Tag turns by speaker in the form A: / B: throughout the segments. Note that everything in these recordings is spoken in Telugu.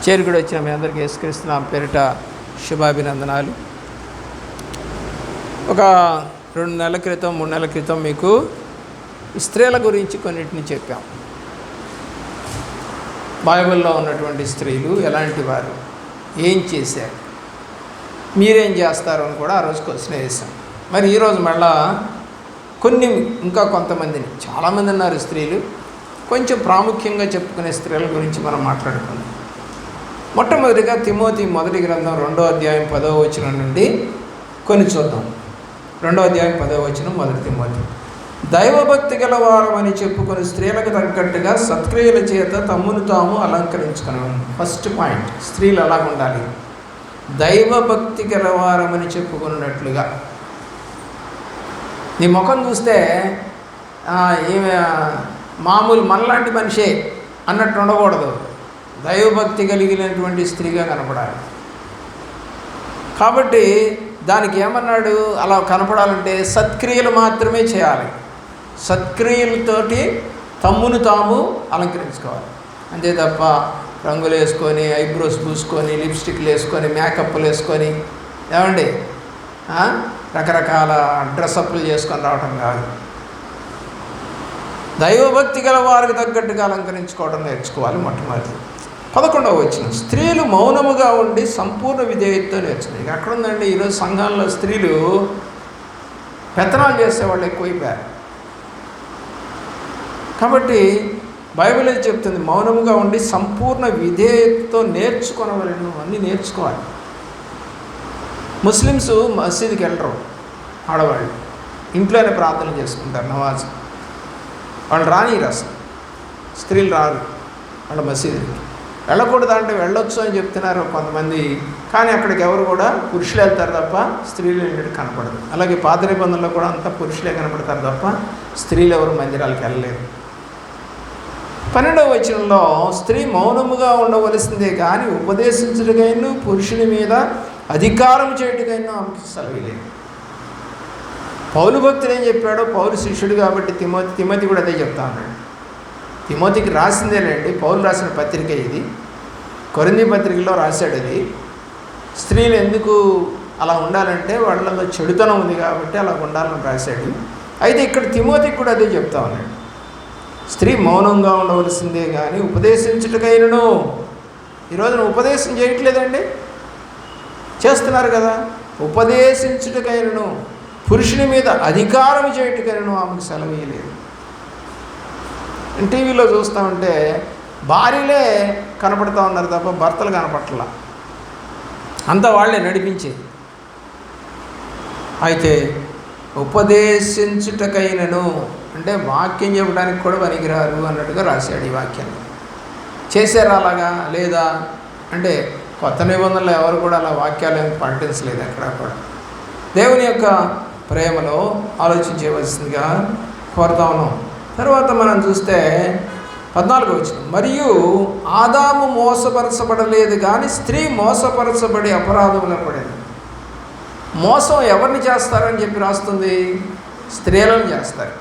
A: చేరుకుడి వచ్చిన మీ అందరికీ యేసుక్రీస్తు పేరిట శుభాభినందనాలు. ఒక 2 నెలల క్రితం 3 నెలల క్రితం మీకు స్త్రీల గురించి కొన్నిటిని చెప్పాం. బైబిల్లో ఉన్నటువంటి స్త్రీలు ఎలాంటి వారు, ఏం చేశారు, మీరేం చేస్తారు అని కూడా ఆ రోజు క్వశ్చన్ వేసాం. మరి ఈరోజు మళ్ళా ఇంకా కొంతమందిని, చాలామంది ఉన్నారు స్త్రీలు, కొంచెం ప్రాముఖ్యంగా చెప్పుకునే స్త్రీల గురించి మనం మాట్లాడుకుందాం. మొట్టమొదటిగా తిమోతి మొదటి గ్రంథం 2వ అధ్యాయం 10వ వచనం నుండి కొన్ని చూద్దాం. 2వ అధ్యాయం 10వ వచనం. మొదటి తిమోతి, దైవభక్తి గలవారమని చెప్పుకొని స్త్రీలకు తగ్గట్టుగా సత్క్రియల చేత తమ్మును తాము అలంకరించుకున్నాం. ఫస్ట్ పాయింట్, స్త్రీలు అలాగ ఉండాలి, దైవభక్తి గలవారమని చెప్పుకున్నట్లుగా. నీ ముఖం చూస్తే ఏమి మామూలు మనలాంటి మనిషే అన్నట్టు ఉండకూడదు, దైవభక్తి కలిగినటువంటి స్త్రీగా కనపడాలి. కాబట్టి దానికి ఏమన్నాడు, అలా కనపడాలంటే సత్క్రియలు మాత్రమే చేయాలి, సత్క్రియలతోటి తమ్మును తాము అలంకరించుకోవాలి. అంతే తప్ప రంగులు వేసుకొని, ఐబ్రోస్ పూసుకొని, లిప్స్టిక్లు వేసుకొని, మేకప్లు వేసుకొని, ఏమండి రకరకాల డ్రెస్అప్లు చేసుకొని రావటం కాదు. దైవభక్తి గల వారికి తగ్గట్టుగా అలంకరించుకోవడం నేర్చుకోవాలి. మొట్టమొదటి 11వ వచనం, స్త్రీలు మౌనముగా ఉండి సంపూర్ణ విధేయతతో నేర్చుకుని. అక్కడ ఉందండి, ఈరోజు సంఘాల్లో స్త్రీలు పెత్తనాలు చేసేవాళ్ళు ఎక్కువైపోయారు. కాబట్టి బైబిల్ ఏం చెప్తుంది, మౌనముగా ఉండి సంపూర్ణ విధేయతతో నేర్చుకోనవలను, అన్నీ నేర్చుకోవాలి. ముస్లిమ్స్ మసీదుకి వెళ్ళరు, ఆడవాళ్ళు ఇంట్లోనే ప్రార్థన చేసుకుంటారు, నమాజ్. వాళ్ళు రానిరు, అసలు స్త్రీలు రారు వాళ్ళ మసీదుకి. వెళ్ళకూడదు అంటే వెళ్ళొచ్చు అని చెప్తున్నారు కొంతమంది, కానీ అక్కడికి ఎవరు కూడా పురుషులు వెళ్తారు తప్ప స్త్రీలు వెళ్ళి కనపడదు. అలాగే పాత నిబంధనలో కూడా అంతా పురుషులే కనపడతారు తప్ప స్త్రీలు ఎవరు మందిరాలకు వెళ్ళలేరు. 12వ వచనంలో, స్త్రీ మౌనముగా ఉండవలసిందే కానీ ఉపదేశించుటకైనా పురుషుని మీద అధికారం చేయటకైనా ఆమెకి సెలవులేదు. పౌలు భక్తుడు ఏం చెప్పాడో, పౌలు శిష్యుడు కాబట్టి తిమోతి కూడా అదే చెప్తా ఉన్నాడు. తిమోతికి రాసిందేలేండి, పౌలు రాసిన పత్రిక ఇది, కొరింథీ పత్రికలో రాశాడు. అది స్త్రీలు ఎందుకు అలా ఉండాలంటే వాళ్ళలో చెడుతనం ఉంది కాబట్టి అలా ఉండాలని రాశాడు. అయితే ఇక్కడ తిమోతికి కూడా అదే చెప్తా ఉన్నాడు, స్త్రీ మౌనంగా ఉండవలసిందే కానీ ఉపదేశించుటకైనను. ఈరోజున ఉపదేశం చేయట్లేదండి, చేస్తున్నారు కదా. ఉపదేశించుటకైనను పురుషుని మీద అధికారం చేయటకైనను ఆమెకు సెలవు ఇయ్యలేదు. టీవీలో చూస్తూ ఉంటే భార్యలే కనపడుతూ ఉన్నారు తప్ప భర్తలు కనపట్ల, అంతా వాళ్ళే నడిపించేది. అయితే ఉపదేశించుటకైనను అంటే వాక్యం చెప్పడానికి కూడా పనికిరారు అన్నట్టుగా రాశాడు ఈ వాక్యాన్ని. చేశారా అలాగా లేదా అంటే కొత్త నిబంధనలు ఎవరు కూడా అలా వాక్యాలు ఏమి పాటించలేదు ఎక్కడ కూడా. దేవుని యొక్క ప్రేమలో ఆలోచించవలసిందిగా కోరుతా ఉన్నాం. తర్వాత మనం చూస్తే 14వ వచనం, మరియు ఆదాము మోసపరచబడలేదు కానీ స్త్రీ మోసపరచబడి అపరాధంలో పడింది. మోసం ఎవరిని చేస్తారని చెప్పి రాస్తుంది, స్త్రీలను చేస్తారు,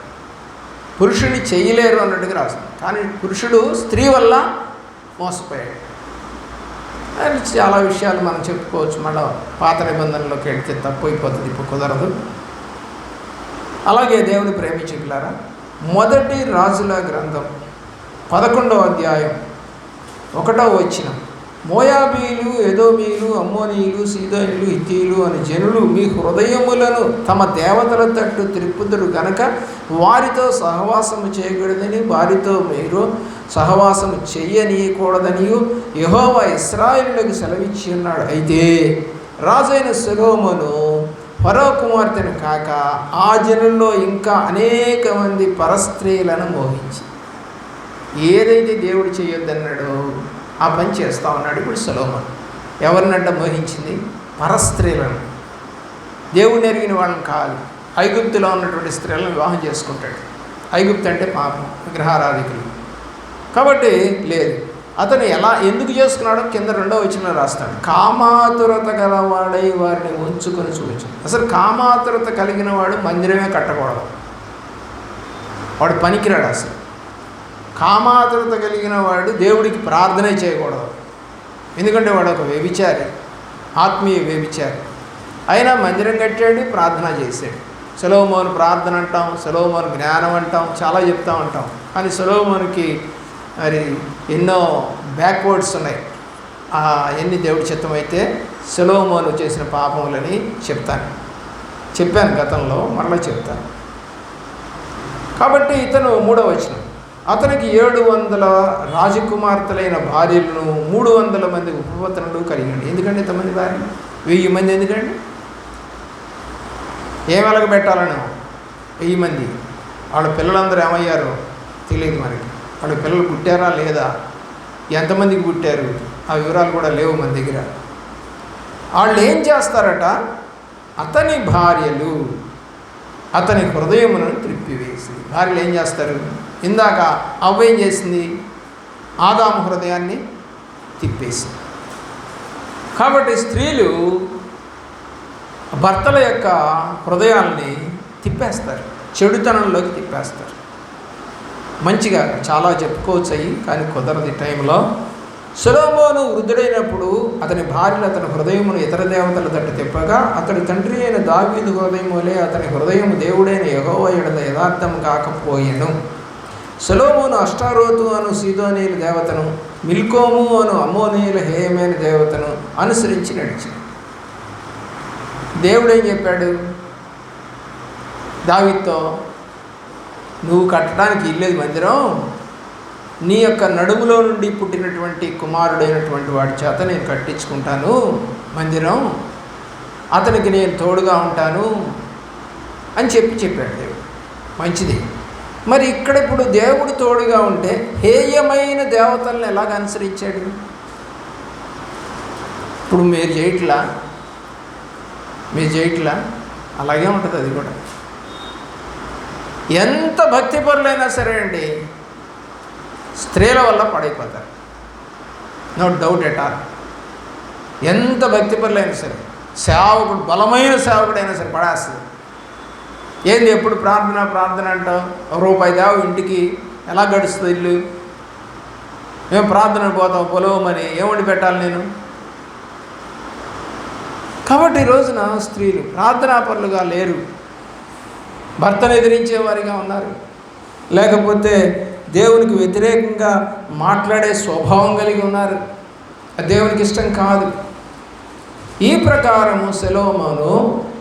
A: పురుషుని చేయలేరు అన్నట్టుగా రాస్తుంది. కానీ పురుషుడు స్త్రీ వల్ల మోసపోయాడు. అని చాలా విషయాలు మనం చెప్పుకోవచ్చు. మళ్ళీ పాత నిబంధనలోకి వెళ్తే తప్పు అయిపోతుంది, ఇప్పుడు కుదరదు. అలాగే దేవుని ప్రేమించుకులారా, మొదటి రాజుల గ్రంథం 11వ అధ్యాయం 1వ వచనం, మోయాబీలు, ఎదోమీలు, అమ్మోనీయులు, సీదోనీయులు, హిత్తీయులు అని జనులు మీ హృదయములను తమ దేవతల తట్టు త్రిప్పుదురు గనక వారితో సహవాసము చేయకూడదని, వారితో మీరు సహవాసము చెయ్యనీయకూడదనియు యెహోవా ఇశ్రాయేలులకు సెలవిచ్చి ఉన్నాడు. అయితే రాజైన సొలొమోను ఫరో కుమార్తెను కాక ఆ జనుల్లో ఇంకా అనేక మంది పరస్త్రీలను మోహించి, ఏదైతే దేవుడు చేయొద్దన్నాడో ఆ పని చేస్తూ ఉన్నాడు ఇప్పుడు సొలొమోను. ఎవరినంట మోహించింది? పరస్త్రీలను. దేవుడిని ఎరిగిన వాళ్ళని కాదు. ఐగుప్తులో ఉన్నటువంటి స్త్రీలను వివాహం చేసుకుంటాడు. ఐగుప్తు అంటే పాపం, విగ్రహారాధికులు. కాబట్టి లేదు, అతను ఎందుకు చేసుకున్నాడో కింద 2వ వచనంలో రాస్తాడు, కామాతురత గలవాడై వారిని ఉంచుకొని చూపించు. అసలు కామాతురత కలిగిన వాడు మందిరమే కట్టకూడదు, వాడు పనికిరాడు. అసలు కామాతురత కలిగిన వాడు దేవుడికి ప్రార్థనే చేయకూడదు. ఎందుకంటే వాడు ఒక వ్యభిచారి, ఆత్మీయ వ్యభిచారి. అయినా మందిరం కట్టాడు, ప్రార్థన చేశాడు. సొలొమోను ప్రార్థన అంటాం, సొలొమోను జ్ఞానం అంటాం, చాలా చెప్తా ఉంటాం. కానీ సొలొమోనుకి మరి ఎన్నో బ్యాక్వర్డ్స్ ఉన్నాయి. ఎన్ని దేవుడి చిత్తమైతే సొలొమోను చేసిన పాపములని చెప్పాను గతంలో, మరలా చెప్తాను. కాబట్టి ఇతను 3వ వచనం, అతనికి 700 రాజకుమార్తెలైన భార్యలను 300 మంది ఉపపత్నులు కలిగండి. ఎందుకండి ఇంతమంది భార్యలు? 1000 మంది ఎందుకండి? ఏం వెలగబెట్టాలను? 1000 మంది. వాళ్ళ పిల్లలందరూ ఏమయ్యారో తెలియదు మనకి. వాళ్ళ పిల్లలు పుట్టారా లేదా, ఎంతమందికి పుట్టారు, ఆ వివరాలు కూడా లేవు మన దగ్గర. వాళ్ళు ఏం చేస్తారట, అతని భార్యలు అతని హృదయమును త్రిప్పివేసి. భార్యలు ఏం చేస్తారు? ఇందాక అవ్వ ఏం చేసింది? ఆదాము హృదయాన్ని తిప్పేసి. కాబట్టి స్త్రీలు భర్తల యొక్క హృదయాల్ని తిప్పేస్తారు, చెడుతనంలోకి తిప్పేస్తారు. మంచిగా చాలా చెప్పుకోవచ్చు అయ్యి, కానీ కుదరదు ఈ టైంలో. సొలొమోను వృద్ధుడైనప్పుడు అతని భార్యలు అతని హృదయమును ఇతర దేవతల తట్టు తిప్పగా, అతడి తండ్రి అయిన దావీదు హృదయములే అతని హృదయము దేవుడైన యెహోవా యెడల యథార్థం కాకపోయెను. సొలొమోను అష్టారోతు అను సీదోనీయుల దేవతను, మిల్కోము అను అమ్మోనీయుల హేయమైన దేవతను అనుసరించి నడిచాడు. దేవుడు ఏం చెప్పాడు దావీదుతో? నువ్వు కట్టడానికి ఇల్లేదు మందిరం, నీ యొక్క నడుములో నుండి పుట్టినటువంటి కుమారుడైనటువంటి వాడి చేత నేను కట్టించుకుంటాను మందిరం, అతనికి నేను తోడుగా ఉంటాను అని చెప్పాడు దేవుడు. మంచిది. మరి ఇక్కడ ఇప్పుడు దేవుడు తోడుగా ఉంటే హేయమైన దేవతలను ఎలాగ అనుసరించాడు? ఇప్పుడు మీరు చేయట్లా అలాగే ఉంటుంది అది కూడా. ఎంత భక్తిపరులైనా సరే అండి, స్త్రీల వల్ల పడైపోతారు, నో డౌట్ ఎట్ ఆల్. ఎంత భక్తిపరులైనా సరే, సేవకుడు బలమైన సేవకుడైనా సరే పడేస్తుంది. ఏంది ఎప్పుడు ప్రార్థన అంటావు? రూపాయి దేవు ఇంటికి ఎలా గడుస్తుంది ఇల్లు? మేము ప్రార్థన పోతాం పొలవమని, ఏమండి పెట్టాలి నేను? కాబట్టి ఈ రోజున స్త్రీలు ప్రార్థనాపరులుగా లేరు, భర్తను ఎదిరించేవారిగా ఉన్నారు, లేకపోతే దేవునికి వ్యతిరేకంగా మాట్లాడే స్వభావం కలిగి ఉన్నారు. అది దేవునికి ఇష్టం కాదు. ఈ ప్రకారము సొలొమోను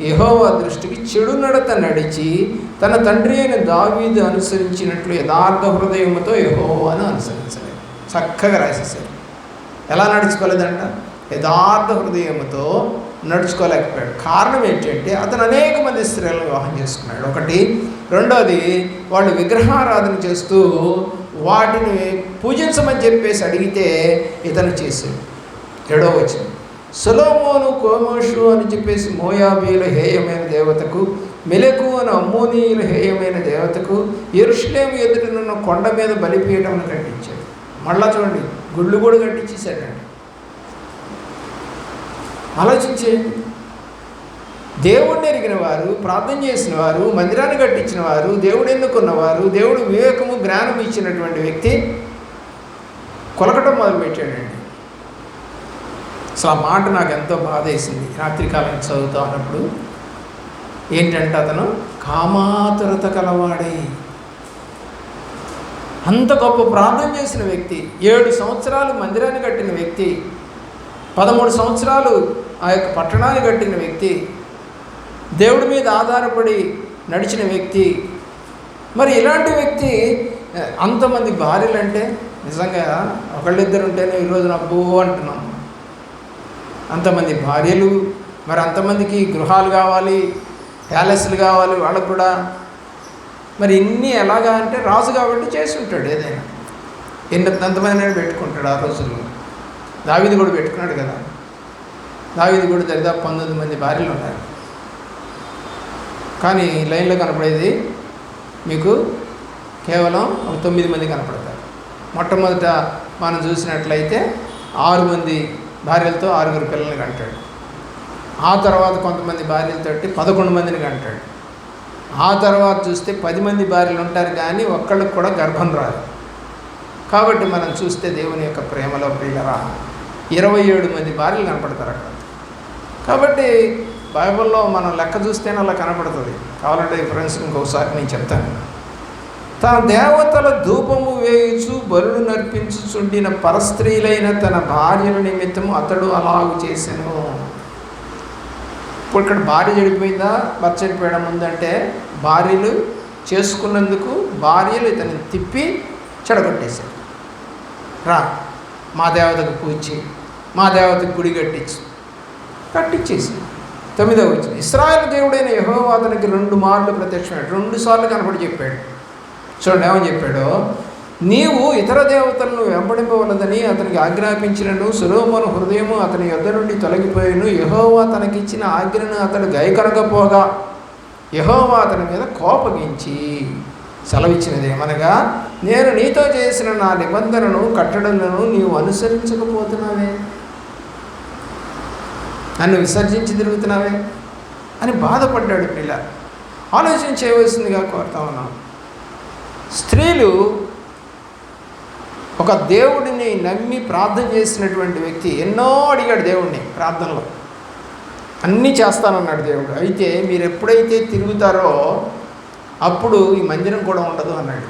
A: యెహోవా దృష్టికి చెడు నడత నడిచి తన తండ్రి అయిన దావీదు అనుసరించినట్లు యథార్థ హృదయముతో యెహోవాను అనుసరించలేదు. చక్కగా రాసేసారు. ఎలా నడుచుకోలేదంట? యథార్థ హృదయముతో నడుచుకోలేకపోయాడు. కారణం ఏంటంటే అతను అనేక మంది స్త్రీలను వివాహం చేసుకున్నాడు. ఒకటి. రెండోది, వాళ్ళు విగ్రహారాధన చేస్తూ వాటిని పూజించమని చెప్పేసి అడిగితే ఇతను చేశాడు. 7వ వచనం, సొలొమోను కోమోషు అని చెప్పేసి మోయాబీయుల హేయమైన దేవతకు, మెలెకు అని అమ్మోనీయుల హేయమైన దేవతకు యెరూషలేము ఎదుటనున్న కొండ మీద బలిపీఠమును కట్టించాడు. మళ్ళా చూడండి, గుళ్ళు కూడా కట్టించేశాడండి. ఆలోచించేయండి. దేవుడిని ఎరిగిన వారు, ప్రార్థన చేసిన వారు, మందిరాన్ని కట్టించిన వారు, దేవుడు ఎన్నుకున్నవారు, దేవుడు వివేకము జ్ఞానం ఇచ్చినటువంటి వ్యక్తి కొలకటం మొదలుపెట్టాడండి. అసలు ఆ మాట నాకు ఎంతో బాధ వేసింది రాత్రికాలం చదువుతా ఉన్నప్పుడు. ఏంటంటే అతను కామాతురత కలవాడే. అంత గొప్ప ప్రార్థన చేసిన వ్యక్తి, 7 సంవత్సరాలు మందిరాన్ని కట్టిన వ్యక్తి, 13 సంవత్సరాలు ఆ యొక్క పట్టణాన్ని కట్టిన వ్యక్తి, దేవుడి మీద ఆధారపడి నడిచిన వ్యక్తి. మరి ఇలాంటి వ్యక్తి అంతమంది భార్యలు అంటే నిజంగా ఒకళ్ళిద్దరు ఉంటేనే ఈరోజు అబ్బో అంటున్నాం. అంతమంది భార్యలు, మరి అంతమందికి గృహాలు కావాలి, ప్యాలెస్లు కావాలి వాళ్ళకు కూడా. మరి ఇన్ని ఎలాగా అంటే రాజు కాబట్టి చేసి ఉంటాడు, ఏదైనా ఎంతమంది పెట్టుకుంటాడు. ఆ రోజుల్లో దావీదు కూడా పెట్టుకున్నాడు కదా. దావీదు కూడా దాదాపు 19 మంది భార్యలు ఉన్నారు. కానీ లైన్లో కనపడేది మీకు కేవలం 9 మంది కనపడతారు. మొట్టమొదట మనం చూసినట్లయితే 6 మంది భార్యలతో 6 పిల్లల్ని కంటాడు. ఆ తర్వాత కొంతమంది భార్యలతోటి 11 మందిని కంటాడు. ఆ తర్వాత చూస్తే 10 మంది భార్యలు ఉంటారు, కానీ ఒక్కళ్ళకి కూడా గర్భం రాదు. కాబట్టి మనం చూస్తే దేవుని యొక్క ప్రేమలో ప్రియులరా, 27 మంది భార్యలు కనపడతారు అక్కడ. కాబట్టి బైబిల్లో మనం లెక్క చూస్తేనే అలా కనపడుతుంది. కావాలంటే ఫ్రెండ్స్ ఇంకొకసారి నేను చెప్తాను. తన దేవతల ధూపము వేయుచు బలులు నర్పించుచుండిన పరస్త్రీలైన తన భార్యల నిమిత్తము అతడు అలాగు చేసెను. ఇప్పుడు ఇక్కడ భార్య చెడిపోయిందా, భర్త చెడిపోయడం ఉందంటే భార్యలు చేసుకున్నందుకు భార్యలు ఇతన్ని తిప్పి చెడగొట్టేశారు. రా మా దేవతకు పూజ చేయి, మా దేవతకు గుడి కట్టించేసి. 9వ వచనం, ఇశ్రాయేలు దేవుడైన యెహోవా అతనికి 2 మార్లు ప్రత్యక్షమయ్యాడు. 2 సార్లు కనపడి చెప్పాడు. చూడండి ఏమని చెప్పాడో, నీవు ఇతర దేవతలను వెంబడింపవలదని అతనికి ఆజ్ఞాపించినను సొలొమోను హృదయము అతని యొద్ద నుండి తొలగిపోయాను. యెహోవా తనకిచ్చిన ఆజ్ఞను అతడు గైకొనకపోగా యెహోవా అతని మీద కోపగించి సెలవిచ్చినదేమనగా, నేను నీతో చేసిన నా నిబంధనను కట్టడలను నీవు అనుసరించకపోతున్నావే, నన్ను విసర్జించి తిరుగుతున్నావే అని బాధపడ్డాడు. పిల్ల ఆలోచన చేయవలసిందిగా కోరుతా ఉన్నాం. స్త్రీలు ఒక దేవుడిని నమ్మి ప్రార్థన చేసినటువంటి వ్యక్తి ఎన్నో అడిగాడు దేవుడిని ప్రార్థనలో, అన్నీ చేస్తానన్నాడు దేవుడు. అయితే మీరు ఎప్పుడైతే తిరుగుతారో అప్పుడు ఈ మందిరం కూడా ఉండదు అన్నాడు.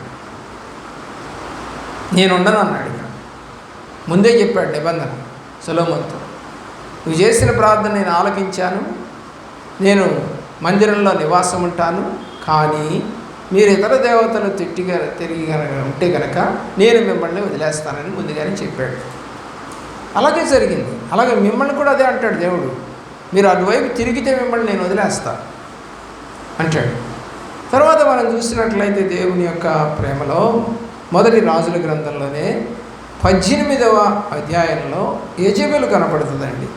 A: నేను ఉండను అన్నాడు. ముందే చెప్పాడు నిబంధన సొలొమోనుతో, నువ్వు చేసిన ప్రార్థన నేను ఆలకించాను, నేను మందిరంలో నివాసం ఉంటాను, కానీ మీరు ఇతర దేవతలు తిరిగి ఉంటే కనుక నేను మిమ్మల్ని వదిలేస్తానని ముందుగానే చెప్పాడు. అలాగే జరిగింది. అలాగే మిమ్మల్ని కూడా అదే అంటాడు దేవుడు, మీరు అటువైపు తిరిగితే మిమ్మల్ని నేను వదిలేస్తా అంటాడు. తర్వాత మనం చూసినట్లయితే దేవుని యొక్క ప్రేమలో మొదటి రాజుల గ్రంథంలోనే 18వ అధ్యాయంలో యెజెబెలు కనపడుతుందండి.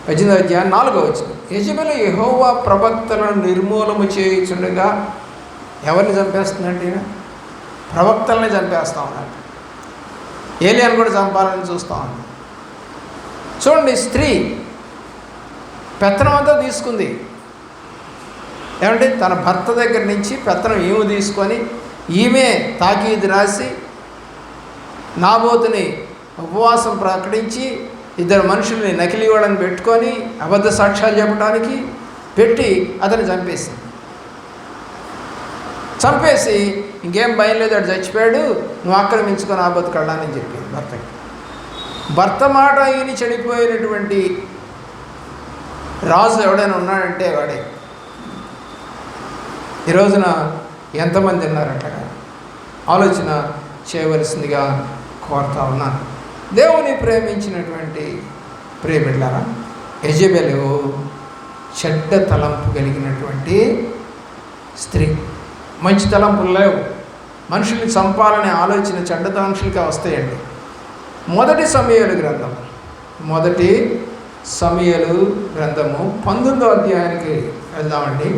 A: 18వ అధ్యాయం 4వ వచనం, యెజెబెలు యెహోవా ప్రవక్తలను నిర్మూలము చేయుచుండగా ఎవరిని చంపేస్తుందంటే ప్రవక్తల్ని చంపేస్తా ఉన్నాడు. ఏలియాను కూడా చంపాలని చూస్తూ ఉంది. చూడండి, స్త్రీ పెత్తనం అంతా తీసుకుంది. ఏమంటే తన భర్త దగ్గర నుంచి పెత్తనం ఈమె తీసుకొని ఈమె తాకీదు రాసి నాబోతుని ఉపవాసం ప్రకటించి 2 మనుషుల్ని నకిలీ వాళ్ళని పెట్టుకొని అబద్ధ సాక్ష్యాలు చెప్పడానికి పెట్టి అతన్ని చంపేసి ఇంకేం భయం లేదు, అటు చచ్చిపోయాడు, నువ్వు ఆక్రమించుకొని ఆ బతుకడానని చెప్పింది భర్తకి. భర్త మాట ఈయన చెడిపోయినటువంటి రాజు ఎవడైనా ఉన్నాడంటే వాడే. ఈ రోజున ఎంతమంది ఉన్నారట్లా ఆలోచన చేయవలసిందిగా కోరుతా ఉన్నాను. దేవుని ప్రేమించినటువంటి ప్రేమిళ్ళారా, యెజెబెలు చెడ్డ తలంపు కలిగినటువంటి స్త్రీ. మంచి తలంపులు లేవు, మనుషుల్ని చంపాలనే ఆలోచన చెడ్డ మనుషులకి వస్తాయండి. మొదటి సమూయేలు గ్రంథము 19వ అధ్యాయానికి వెళ్దామండి.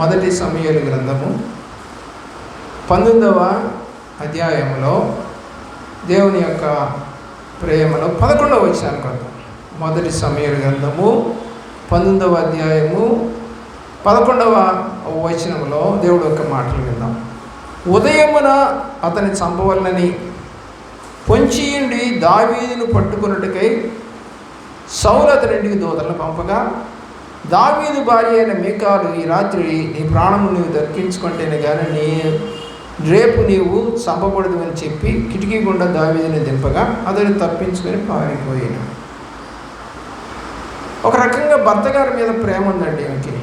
A: మొదటి సమూయేలు గ్రంథము 19వ అధ్యాయంలో దేవుని యొక్క ప్రేమలో 11వ వచనానికి వద్దాం. మొదటి సమూయేలు గ్రంథము 19వ అధ్యాయము 11వ వచనంలో దేవుడు యొక్క మాటలు విందాం. ఉదయమున అతని చంపవలనని పొంచియుండి దావీదును పట్టుకున్నట్టుకై సౌలు అతని ఇంటికి దూతలను పంపగా, దావీదు భార్య అయిన మీకాలు, ఈ రాత్రి నీ ప్రాణము నీవు దక్కించుకుంటేనే కానీ రేపు నీవు చంపకూడదు అని చెప్పి కిటికీ గుండా దావీదుని దింపగా అతను తప్పించుకొని పారిపోయాను. ఒక రకంగా భర్త గారి మీద ప్రేమ ఉందండి ఆమెకి.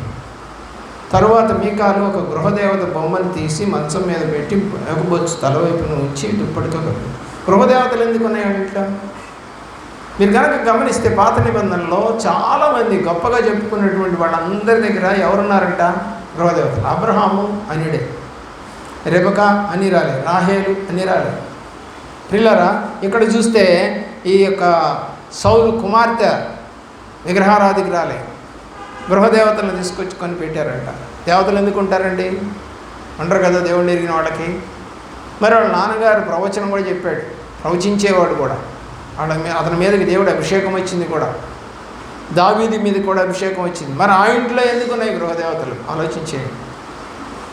A: తరువాత మీకాలు ఒక గృహదేవత బొమ్మను తీసి మంచం మీద పెట్టి ఎగబొచ్చు తలవైపును ఉంచి దుప్పటితో గృహదేవతలు ఎందుకు ఉన్నాయండి ఇట్లా? మీరు కనుక గమనిస్తే పాత నిబంధనలో చాలామంది గొప్పగా చెప్పుకున్నటువంటి వాళ్ళందరి దగ్గర ఎవరున్నారంట? గృహదేవతలు. అబ్రహాము అనిడే, రెబెకా అని రాలే, రాహేలు అని రాలే. పిల్లరా, ఇక్కడ చూస్తే ఈ యొక్క సౌలు కుమార్తె విగ్రహారాధికి రాలే, గృహదేవతలను తీసుకొచ్చుకొని పెట్టారంట. దేవతలు ఎందుకు ఉంటారండి? ఉండరు కదా దేవుడిని ఎరిగిన వాళ్ళకి. మరి వాళ్ళ నాన్నగారు ప్రవచనం కూడా చెప్పాడు, ప్రవచించేవాడు కూడా. అతని మీదకి దేవుడు అభిషేకం వచ్చింది కూడా, దావీదు మీద కూడా అభిషేకం వచ్చింది. మరి ఆ ఇంట్లో ఎందుకున్నాయి గృహదేవతలు? ఆలోచించేయండి.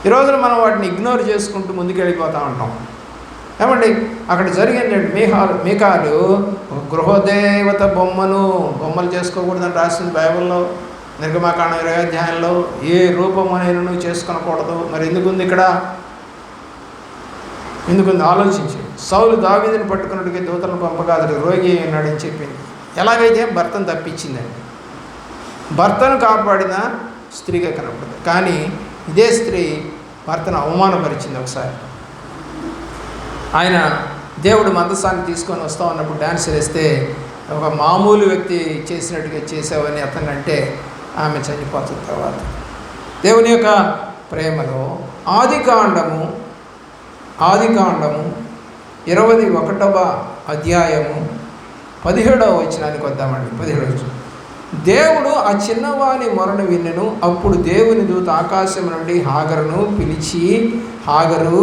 A: ఈరోజున మనం వాటిని ఇగ్నోర్ చేసుకుంటూ ముందుకు వెళ్ళిపోతూ ఉంటాం. ఏమండి అక్కడ జరిగింది మీకాలు గృహదేవత బొమ్మలు చేసుకోకూడదని రాసింది బైబిల్లో. నిర్గమాకాండం 20వ అధ్యాయంలో ఏ రూపమునైనను చేసుకొనకూడదు. మరి ఎందుకుంది ఇక్కడ? ఎందుకుంది ఆలోచించి. సౌలు దావీదుని పట్టుకున్నట్టుగా దూతలను పంపగా అతడు రోగి ఉన్నాడని చెప్పింది. ఎలాగైతే భర్తను తప్పించిందండి. భర్తను కాపాడిన స్త్రీగా కనపడదు. కానీ ఇదే స్త్రీ భర్తను అవమానపరిచింది. ఒకసారి ఆయన దేవుడు మందసాన్ని తీసుకొని వస్తా ఉన్నప్పుడు డ్యాన్స్ వేస్తే ఒక మామూలు వ్యక్తి చేసినట్టుగా చేసావని అతను అంటే ఆమె చనిపోతుంది. తర్వాత దేవుని యొక్క ప్రేమలో ఆదికాండము 21వ అధ్యాయము 17వ వచనానికి వద్దామండి. 17వ దేవుడు ఆ చిన్నవాని మొరను విన్నెను. అప్పుడు దేవుని దూత ఆకాశం నుండి హాగరును పిలిచి, హాగరు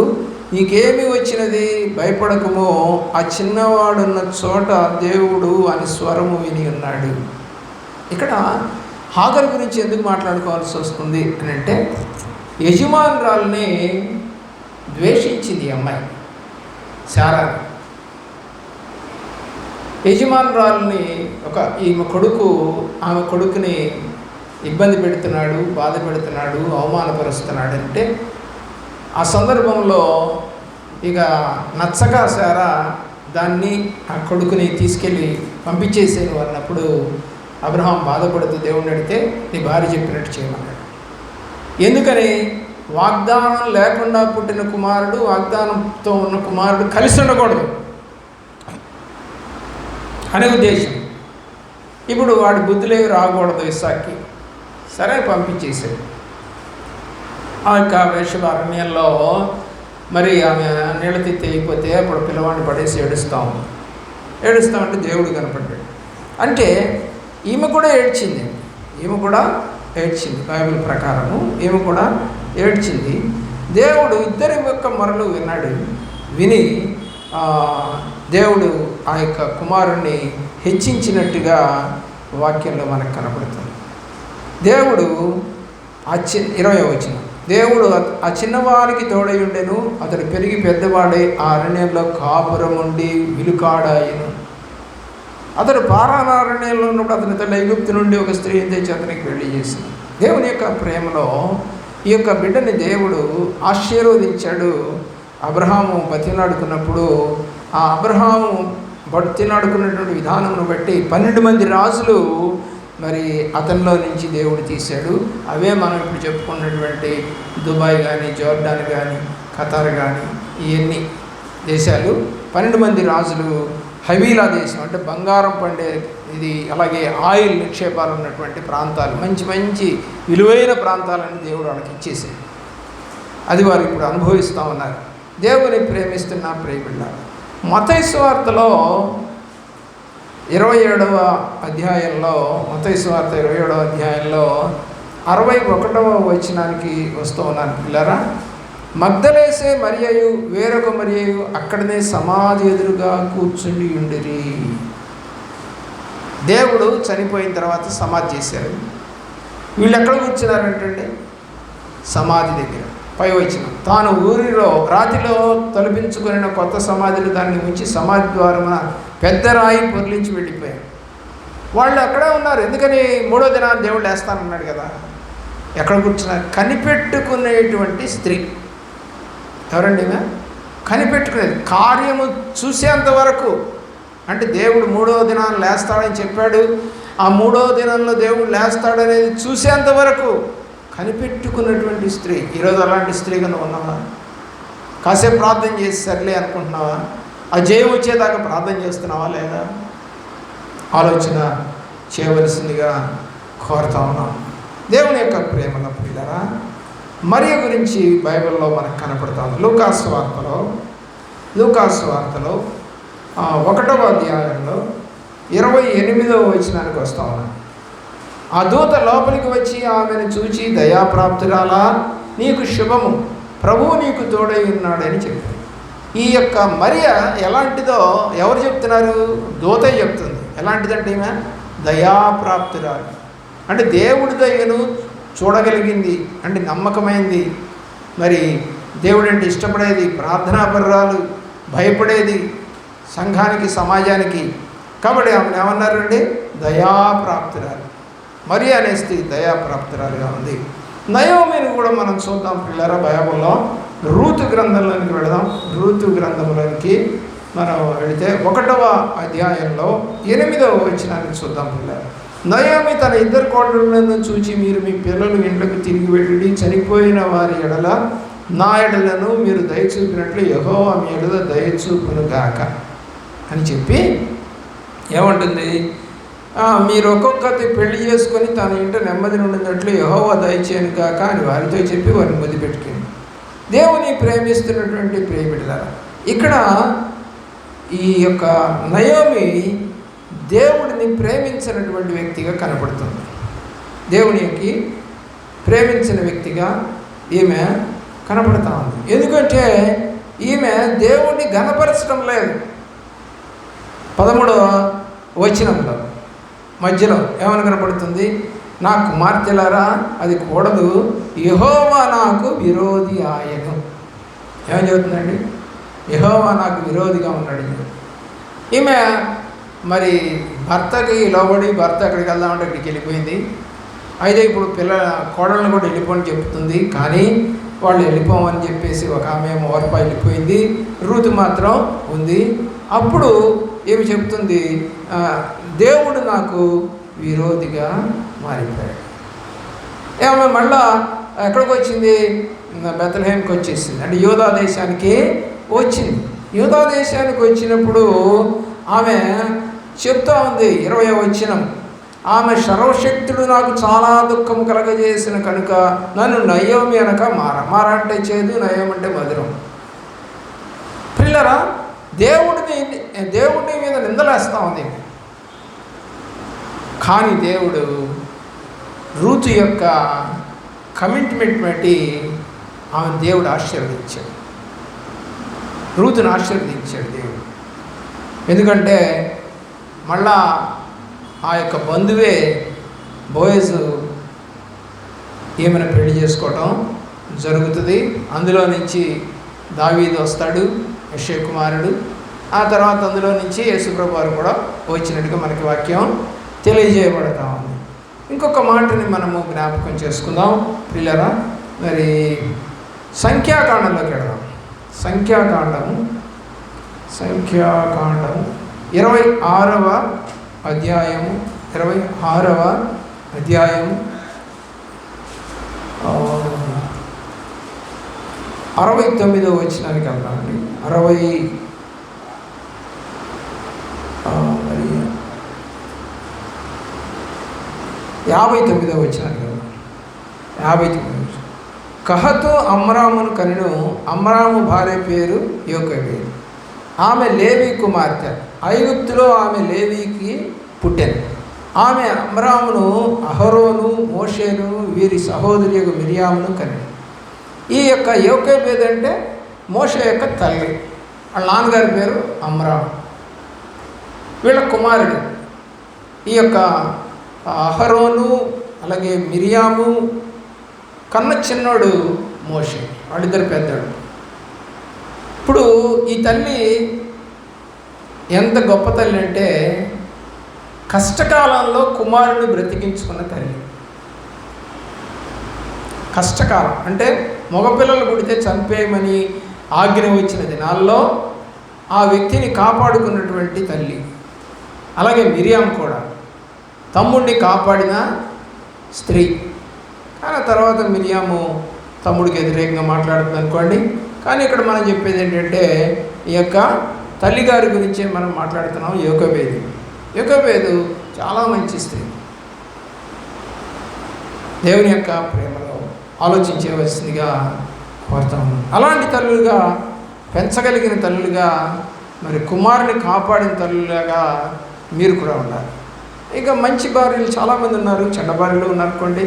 A: నీకేమి వచ్చినది, భయపడకమో, ఆ చిన్నవాడున్న చోట దేవుడు అని స్వరము విని ఉన్నాడు. ఇక్కడ హాగరు గురించి ఎందుకు మాట్లాడుకోవాల్సి వస్తుంది అని అంటే, యజమానురాల్ని ద్వేషించింది ఈ అమ్మాయి శారా. యజమానురాల్ని ఆమె కొడుకుని ఇబ్బంది పెడుతున్నాడు, బాధ పెడుతున్నాడు, అవమానపరుస్తున్నాడు అంటే ఆ సందర్భంలో ఇక నచ్చక శారా దాన్ని ఆ కొడుకుని తీసుకెళ్ళి పంపించేసేను అన్నప్పుడు అబ్రహాం బాధపడుతూ దేవుడిని అడిగితే నీ భార్య చెప్పినట్టు చేయమన్నాడు. ఎందుకని? వాగ్దానం లేకుండా పుట్టిన కుమారుడు, వాగ్దానంతో ఉన్న కుమారుడు కలిసి ఉండకూడదు అనే ఉద్దేశం. ఇప్పుడు వాడి బుద్ధులేవి రాకూడదు ఇస్సాక్కి. సరే పంపించేసాడు. ఆ యొక్క వేషల అరణ్యంలో మరి ఆమె నీళ్ళ తిత్తి అయిపోతే అప్పుడు పిల్లవాడిని పడేసి ఏడుస్తామంటే దేవుడు కనపడ్డాడు. అంటే ఈమె కూడా ఏడ్చింది. బైబిల్ ప్రకారము ఈమె కూడా ఏడ్చింది. దేవుడు ఇద్దరి యొక్క మొరలు విని దేవుడు ఆ యొక్క కుమారుణ్ణి హెచ్చించినట్టుగా వాక్యంలో మనకు కనపడుతుంది. దేవుడు 20వ వచనం, దేవుడు ఆ చిన్నవానికి తోడై ఉండెను, అతడు పెరిగి పెద్దవాడై ఆ అరణ్యంలో కాపురం ఉండి విలుకాడాయను. అతడు పారాన అరణ్యంలో ఉన్నప్పుడు అతని తల్లి ఐగుప్తు నుండి ఒక స్త్రీని తెచ్చి అతనికి పెళ్లి చేసింది. దేవుని యొక్క ప్రేమలో ఈ యొక్క బిడ్డని దేవుడు ఆశీర్వదించాడు. అబ్రహాము బతిలాడుకున్నప్పుడు ఆ అబ్రహాము బతిలాడుకున్నటువంటి విధానమును బట్టి 12 మంది రాజులు మరి అతనిలో నుంచి దేవుడు తీశాడు. అవే మనం ఇప్పుడు చెప్పుకున్నటువంటి దుబాయ్ కానీ, జోర్డాన్ కానీ, ఖతార్ కానీ, ఇవన్నీ దేశాలు 12 మంది రాజులు. హవీలా దేశం అంటే బంగారం పండే ఇది, అలాగే ఆయిల్ నిక్షేపాలు ఉన్నటువంటి ప్రాంతాలు, మంచి మంచి విలువైన ప్రాంతాలను దేవుడు వాళ్ళకి ఇచ్చేసాడు. అది వారు ఇప్పుడు అనుభవిస్తూ ఉన్నారు. దేవుని ప్రేమిస్తున్న ప్రియబిడ్డలారా, మత్తయి సువార్తలో 27వ అధ్యాయంలో 61వ వచనానికి వస్తూ ఉన్నాను పిల్లరా. మగ్దలేసే మరియయు వేరొక మరియయు అక్కడనే సమాధి ఎదురుగా కూర్చుండి ఉండిరి. దేవుడు చనిపోయిన తర్వాత సమాధి చేశారు. వీళ్ళు ఎక్కడ కూర్చున్నారంటే సమాధి దగ్గర. పై వచ్చిన తాను ఊరిలో రాతిలో తలపించుకున్న కొత్త సమాధిని దాన్ని ఉంచి సమాధి ద్వారమున పెద్ద రాయి పొర్లించి వెళ్ళిపోయారు. వాళ్ళు అక్కడే ఉన్నారు. ఎందుకని? 3వ దినాన్ని దేవుడు లేస్తానన్నాడు కదా. ఎక్కడ కూర్చున్నారు? కనిపెట్టుకునేటువంటి స్త్రీ. ఎవరండి? కనిపెట్టుకునేది, కార్యము చూసేంత వరకు. అంటే దేవుడు 3వ దినాన్ని లేస్తాడని చెప్పాడు. ఆ 3వ దినంలో దేవుడు లేస్తాడనేది చూసేంత వరకు కనిపెట్టుకున్నటువంటి స్త్రీ. ఈరోజు అలాంటి స్త్రీగా నువ్వు ఉన్నావా? కాసేపు ప్రార్థన చేసి సర్లే అనుకుంటున్నావా? ఆ జయం వచ్చేదాకా ప్రార్థన చేస్తున్నావా లేదా? ఆలోచన చేయవలసిందిగా కోరుతా ఉన్నాం. దేవుని యొక్క ప్రేమల పిల్లరా, మరియ గురించి బైబిల్లో మనకు కనపడతాం. లూకాసు వార్తలో 1వ అధ్యాయంలో 28వ వచనానికి వస్తా ఉన్నాం. ఆ దూత లోపలికి వచ్చి ఆమెను చూచి, దయాప్రాప్తురాలా, నీకు శుభము, ప్రభువు నీకు తోడై ఉన్నాడని చెప్పారు. ఈ యొక్క మరియ ఎలాంటిదో ఎవరు చెప్తున్నారు? దూత చెప్తుంది. ఎలాంటిదంటే ఈమె దయాప్రాప్తురాలు. అంటే దేవుడి దయను చూడగలిగింది, అంటే నమ్మకమైంది. మరి దేవుడు అంటే ఇష్టపడేది, ప్రార్థనాపరురాలు, భయపడేది సంఘానికి, సమాజానికి. కాబట్టి ఆమె ఏమన్నారండి? దయాప్రాప్తురాలు. మరియ అనే స్త్రీ దయాప్రాప్తురాలుగా ఉంది. నయోమిని కూడా మనం చూద్దాం పిల్లరా. బైబిల్లో రూతు గ్రంథంలోనికి వెళదాం. రూతు గ్రంథంలోనికి మనం వెళితే 1వ అధ్యాయంలో 8వ వచనాన్ని చూద్దాం పిల్లరా. నయోమి తన 2 కోడళ్ళను చూచి, మీరు మీ పిల్లలు ఇంట్లోకి తిరిగి వెళ్ళి చనిపోయిన వారి ఎడల నా ఎడలను మీరు దయచూపినట్లు యెహోవా మీ ఎడల దయచూపును గాక అని చెప్పి ఏమంటుంది? మీరు ఒక్కొక్కటి పెళ్లి చేసుకొని తన ఇంట నెమ్మది నుండినట్లు యెహోవా దయచేయను గాక అని వారితో చెప్పి వారిని ముద్దు పెట్టుకుంది. దేవుని ప్రేమిస్తున్నటువంటి ప్రియబిడ్డలారా, ఇక్కడ ఈ యొక్క నయోమి దేవుడిని ప్రేమించినటువంటి వ్యక్తిగా కనపడుతుంది. దేవునికి ప్రేమించిన వ్యక్తిగా ఈమె కనపడతా ఉంది. ఎందుకంటే ఈమె దేవుడిని ఘనపరచడం లేదు. 13వ వచనంలో మధ్యలో ఏమని కనపడుతుంది? నా కుమార్తెలారా, అది కూడదు, యెహోవా నాకు విరోధి ఆయను. ఏమని చెబుతుందండి? యెహోవా నాకు విరోధిగా ఉన్నాడు. ఈమె మరి భర్తకి లోబడి భర్త ఎక్కడికి వెళ్దామంటే అక్కడికి వెళ్ళిపోయింది. అయితే ఇప్పుడు కోడళ్ళను కూడా వెళ్ళిపోని చెప్తుంది. కానీ వాళ్ళు వెళ్ళిపోమని చెప్పేసి ఒక ఆమె ఓర్ప వెళ్ళిపోయింది. రూతు మాత్రం ఉంది. అప్పుడు ఏమి చెప్తుంది? దేవుడు నాకు విరోధిగా మారిపోయాడు. ఏమో మళ్ళా ఎక్కడికి వచ్చింది? బెత్లెహేమ్కి వచ్చేసింది. అంటే యూదా దేశానికి వచ్చింది. యూదా దేశానికి వచ్చినప్పుడు ఆమె చెప్తా ఉంది 20వ వచనం, ఆమె సర్వశక్తుడు నాకు చాలా దుఃఖం కలగజేసిన కనుక నన్ను నయోమి అనక మార అంటే చేదు, నయం అంటే మధురం. పిల్లరా, దేవుడి మీద నిందలేస్తూ ఉంది. కానీ దేవుడు రూతు యొక్క కమిట్మెంట్ బట్టి ఆమె దేవుడు ఆశీర్వదించాడు. రూతును ఆశీర్వదించాడు దేవుడు. ఎందుకంటే మళ్ళా ఆ యొక్క బంధువే బోయజు ఏమైనా పెళ్లి చేసుకోవటం జరుగుతుంది. అందులో నుంచి దావీదు వస్తాడు, యెషయా కుమారుడు. ఆ తర్వాత అందులో నుంచి యేసుప్రభు వారు కూడా వచ్చినట్టుగా మనకి వాక్యం తెలియజేయబడతా ఉంది. ఇంకొక మాటని మనము జ్ఞాపకం చేసుకుందాం పిల్లరా. మరి సంఖ్యాకాండంలోకి వెళదాం. సంఖ్యాకాండము 26వ అధ్యాయము 26వ అధ్యాయము 69వ వచనానికి వెళ్తామండి. 59వ వచనానికి వెళ్దాం. 59వ కహతు అమ్రామును కనెను. అమ్రాము భార్య పేరు యోకెబేదు. ఆమె లేవి కుమార్తె. ఐగుప్తులో ఆమె లేవికి పుట్టెను. ఆమె అమ్రామును, అహరోను, మోషేను వీరి సహోదరి మిరియామును కనెను. ఈ యొక్క యోకెబేదు అంటే మోషే యొక్క తల్లి. వాళ్ళ నాన్నగారి పేరు అమ్రాము. వీళ్ళ కుమారుడు ఈ యొక్క అహరోను, అలాగే మిరియాము. కన్న చిన్నోడు మోషే. వాళ్ళిద్దరు పెద్దోడు. ఇప్పుడు ఈ తల్లి ఎంత గొప్ప తల్లి అంటే కష్టకాలంలో కుమారుని బ్రతికించుకున్న తల్లి. కష్టకాలం అంటే మగపిల్లలు పుడితే చంపేయమని ఆజ్ఞ వచ్చిన దినాల్లో ఆ వ్యక్తిని కాపాడుకున్నటువంటి తల్లి. అలాగే మిరియాం కూడా తమ్ముడిని కాపాడిన స్త్రీ. కానీ తర్వాత మిరియాము తమ్ముడికి వ్యతిరేకంగా మాట్లాడుతుంది అనుకోండి. కానీ ఇక్కడ మనం చెప్పేది ఏంటంటే ఈ యొక్క తల్లిగారి గురించే మనం మాట్లాడుతున్నాం. యోకెబేదు చాలా మంచి స్త్రీ. దేవుని యొక్క ప్రేమలో ఆలోచించవలసిందిగా కోరుతాము. అలాంటి తల్లులుగా పెంచగలిగిన తల్లులుగా, మరి కుమారుని కాపాడిన తల్లులుగా మీరు కూడా ఉండాలి. ఇంకా మంచి భార్యలు చాలామంది ఉన్నారు, చెడ్డ భార్యలు ఉన్నారనుకోండి.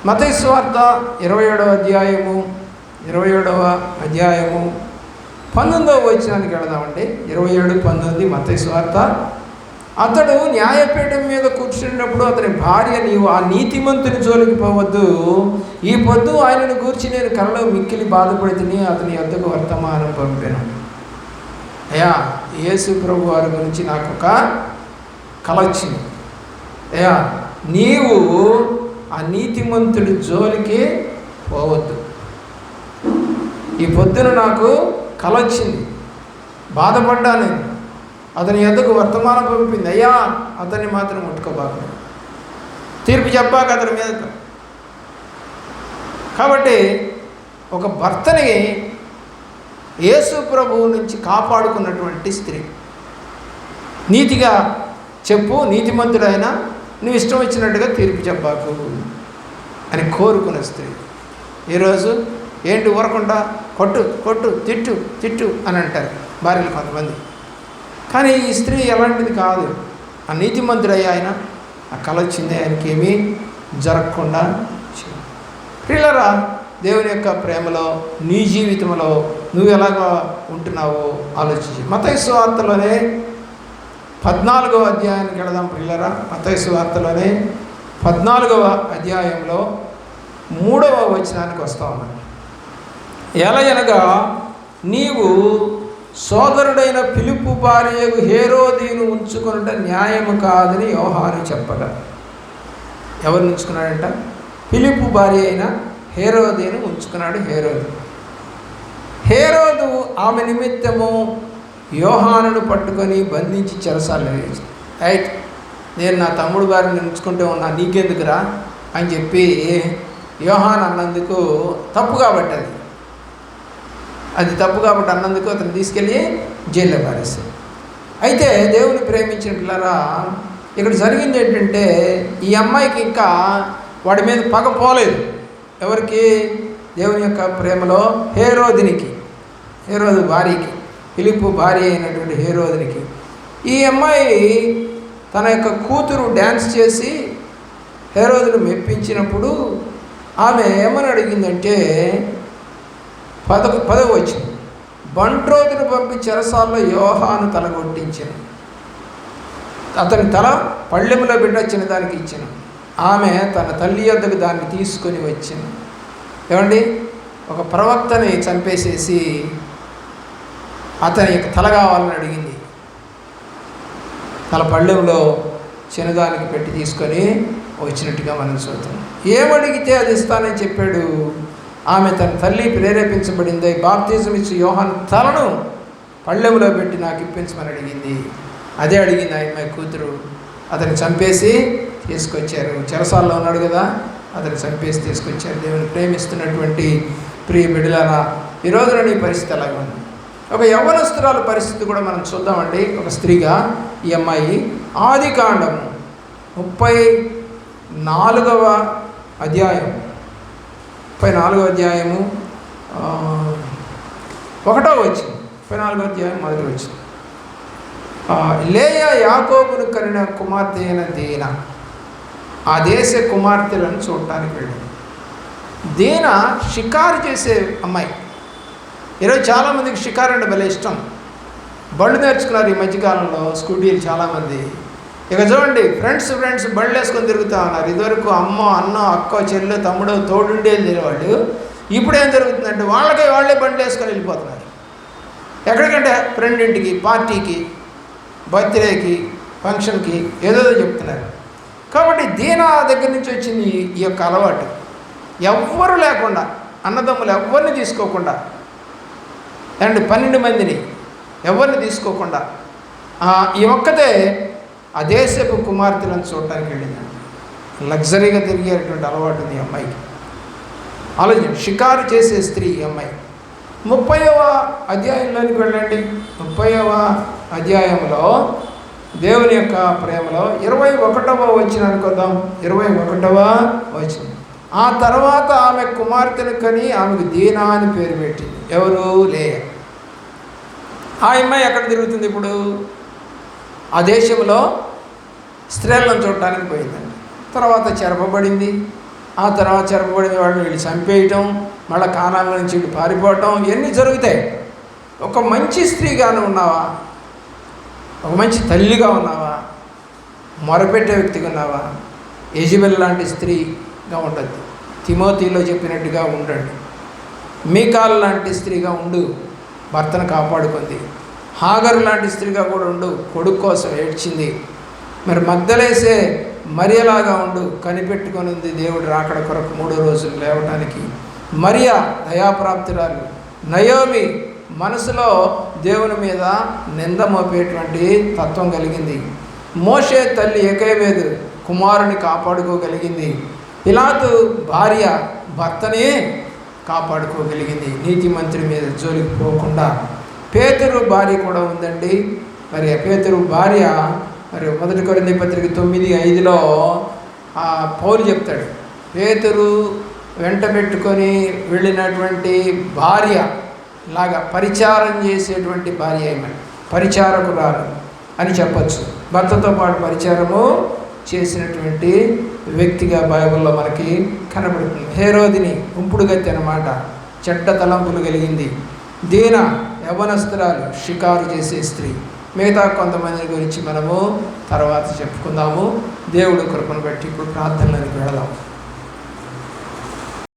A: మత్తయి సువార్త 27వ అధ్యాయము 19వ వచనానికి వెళదామండి. 27:19 మత్తయి సువార్త. అతడు న్యాయపీఠం మీద కూర్చున్నప్పుడు అతని భార్య, నీవు ఆ నీతిమంతుని జోలికి పోవద్దు, ఈ పొద్దు ఆయనను గూర్చి నేను కలలో మిక్కిలి బాధపడితిని, అతని యొద్దకు వర్తమానం పంపాను. అయ్యా యేసు ప్రభు వారి గురించి నాకు ఒక కల వచ్చింది. అయ్యా నీవు ఆ నీతిమంతుడి జోలికి పోవద్దు. ఈ పొద్దున నాకు కల వచ్చింది, బాధపడ్డా నేను. అతని ఎద్దకు వర్తమానం పంపింది, అయ్యా అతన్ని మాత్రం ముట్టుకోబాక, తీర్పు చెప్పాక అతని మీద. కాబట్టి ఒక భర్తని యేసు ప్రభువు నుంచి కాపాడుకున్నటువంటి స్త్రీ, నీతిగా చెప్పు, నీతిమంతుడైనా నువ్వు ఇష్టం వచ్చినట్టుగా తీర్పు చెప్పాకు అని కోరుకున్న స్త్రీ. ఈరోజు ఏంటి ఊరకుండా కొట్టు కొట్టు తిట్టు తిట్టు అని అంటారు భార్యలు కొంతమంది. కానీ ఈ స్త్రీ ఎలాంటిది కాదు. ఆ నీతిమంతుడయ్యా ఆయన, ఆ కల వచ్చింది, ఆయనకి ఏమీ జరగకుండా. ప్రియులారా, దేవుని యొక్క ప్రేమలో నీ జీవితంలో నువ్వు ఎలాగ ఉంటున్నావో ఆలోచించి. మత్తయి సువార్తలోనే 14వ అధ్యాయానికి వెళదాం ప్రియులారా. మత్తయి సువార్తలోనే 14వ అధ్యాయంలో 3వ వచనానికి వస్తా ఉన్నాను. ఎలయనగా నీవు సోదరుడైన ఫిలిప్పు భార్యకు హేరోదీను ఉంచుకొనుట న్యాయము కాదని యోహాను చెప్పగా. ఎవరిని ఉంచుకున్నాడంట? ఫిలిప్పు భార్య అయిన హేరోదీను ఉంచుకున్నాడు. హేరోదు ఆమె నిమిత్తము యోహానును పట్టుకొని బంధించి చెరసాలలో వేసి, రైట్, నేను నా తమ్ముడు భార్యని ఉంచుకుంటూ ఉన్నా, నీకెందుకురా అని చెప్పి యోహాన్ అన్నందుకు తప్పు కాబట్టి, అది తప్పు కాబట్టి అన్నందుకు అతను తీసుకెళ్ళి జైల్లో పారేస్తాడు. అయితే దేవుని ప్రేమించిన పిల్లరా, ఇక్కడ జరిగింది ఏంటంటే ఈ అమ్మాయికి ఇంకా వాడి మీద పగ పోలేదు. ఎవరికి? దేవుని యొక్క ప్రేమలో హేరోదు భార్యకి, ఫిలిప్పు భార్య అయినటువంటి హేరోదునికి. ఈ అమ్మాయి తన యొక్క కూతురు డ్యాన్స్ చేసి హేరోదును మెప్పించినప్పుడు ఆమె ఏమని అడిగిందంటే, 10వ వచనం, బంట్రోతును పంపి చెరసాల్లో యోహాను తల కొట్టించాను, అతని తల పళ్ళెములో పెట్టొచ్చిన దానికి ఇచ్చాను. ఆమె తన తల్లి యొద్దకు దాన్ని తీసుకొని వచ్చింది. ఏమండి, ఒక ప్రవక్తని చంపేసేసి అతని యొక్క తల కావాలని అడిగింది. తల పళ్ళెంలో చిన్నదానికి పెట్టి తీసుకొని వచ్చినట్టుగా మనం చూద్దాం. ఏమడిగితే అది ఇస్తానని చెప్పాడు. ఆమె తన తల్లి ప్రేరేపించబడింది, బాప్తిజం ఇచ్చి యోహాను తలను పళ్ళెంలో పెట్టి నాకు ఇప్పించమని అడిగింది. అదే అడిగింది ఆయన కూతురు. అతన్ని చంపేసి తీసుకొచ్చారు. చెరసాల్లో ఉన్నాడు కదా, అతన్ని చంపేసి తీసుకొచ్చారు. దేవుని ప్రేమిస్తున్నటువంటి ప్రియ బిడ్డలారా, ఈ రోజున నీ పరిస్థితి అలాగే ఉంది. ఒక యవ్వనస్తురాల పరిస్థితి కూడా మనం చూద్దామండి. ఒక స్త్రీగా ఈ అమ్మాయి ఆదికాండము 34వ అధ్యాయము 1వ వచనం, 14వ అధ్యాయం 1వ వచనం. లేయా యాకోబును కనిన కుమార్తె అయిన దీన ఆ దేశ కుమార్తెలను చూడటానికి వెళ్ళింది. దీన షికారు చేసే అమ్మాయి. ఈరోజు చాలామందికి షికారు అంటే భలే ఇష్టం. బళ్ళు నేర్చుకున్నారు ఈ మధ్యకాలంలో, స్కూటీలు చాలామంది. ఇక చూడండి, ఫ్రెండ్స్ బళ్ళు వేసుకొని తిరుగుతూ ఉన్నారు. ఇదివరకు అమ్మో, అన్నో, అక్కో, చెల్లు, తమ్ముడు తోడుండేది తినేవాళ్ళు. ఇప్పుడు ఏం జరుగుతుందంటే వాళ్ళే బండ్లు వేసుకొని వెళ్ళిపోతున్నారు. ఎక్కడికంటే ఫ్రెండ్ ఇంటికి, పార్టీకి, బర్త్డేకి, ఫంక్షన్కి ఏదో చెప్తున్నారు. కాబట్టి దీనా దగ్గర నుంచి వచ్చింది ఈ యొక్క అలవాటు. ఎవ్వరు లేకుండా, అన్నదమ్ములు ఎవరిని తీసుకోకుండా, అండ్ 12 మందిని ఎవరిని తీసుకోకుండా ఈ ఒక్కతే ఆ దేశపు కుమార్తెలను చూడటానికి వెళ్ళిందండి. లగ్జరీగా తిరిగేటువంటి అలవాటు ఉంది ఈ అమ్మాయికి. ఆలోచన, షికారు చేసే స్త్రీ ఈ అమ్మాయి. 30వ అధ్యాయంలోనికి వెళ్ళండి. 30వ అధ్యాయంలో దేవుని యొక్క ప్రేమలో 21వ వచనానికి వద్దాం. 21వ వచనం. ఆ తర్వాత ఆమె కుమార్తెను కని ఆమెకు దీనా అని పేరు పెట్టింది. ఎవరు? లేయా. ఆ అమ్మాయి ఎక్కడ తిరుగుతుంది ఇప్పుడు? ఆ దేశంలో స్త్రీలను చూడటానికి పోయిందండి. తర్వాత చెరపబడింది. ఆ తర్వాత చెరపబడిన వాళ్ళని వీళ్ళు చంపేయటం, మళ్ళీ కానాల నుంచి వీళ్ళు పారిపోవటం, ఇవన్నీ జరుగుతాయి. ఒక మంచి స్త్రీగానే ఉన్నావా? ఒక మంచి తల్లిగా ఉన్నావా? మొరపెట్టే వ్యక్తిగా ఉన్నావా? యెజబెల్ లాంటి స్త్రీగా ఉండద్దు. తిమోతిలో చెప్పినట్టుగా ఉండండి. మీకాల్ లాంటి స్త్రీగా ఉండు, భర్తను కాపాడుకుంది. హాగరు లాంటి స్త్రీగా కూడా ఉండు, కొడుకు కోసం ఏడ్చింది. మరి మగ్దలేసే మరియలాగా ఉండు, కనిపెట్టుకొని ఉంది దేవుడు రాకడ కొరకు 3 రోజులు లేవటానికి. మరియా దయాప్రాప్తురాలు. నయోమి మనసులో దేవుని మీద నింద మోపేటువంటి తత్వం కలిగింది. మోషే తల్లి ఎకేబేదు కుమారుని కాపాడుకోగలిగింది. పిలాతు భార్య భర్తనే కాపాడుకోగలిగింది, నీతిమంతుడి మీద జోలికి పోకుండా. పేతురు భార్య కూడా ఉందండి. మరి పేతురు భార్య, మరి 1 కొరింథీ పత్రిక 9:5లో పౌలు చెప్తాడు, పేతురు వెంట పెట్టుకొని వెళ్ళినటువంటి భార్య లాగా పరిచారం చేసేటువంటి భార్య ఏమని, పరిచారకురాలు అని చెప్పచ్చు. భర్తతో పాటు పరిచారము చేసినటువంటి వ్యక్తిగా బైబిల్లో మనకి కనబడుతుంది. హేరోదిని ఉంపుడు గతి అన్నమాట, చెడ్డ తలంపులు కలిగింది. దీన యవ్వనస్తురాలు, షికారు చేసే స్త్రీ. మిగతా కొంతమంది గురించి మనము తర్వాత చెప్పుకుందాము. దేవుడు కృపను బట్టి ఇప్పుడు ప్రార్థనలకు వెళదాం.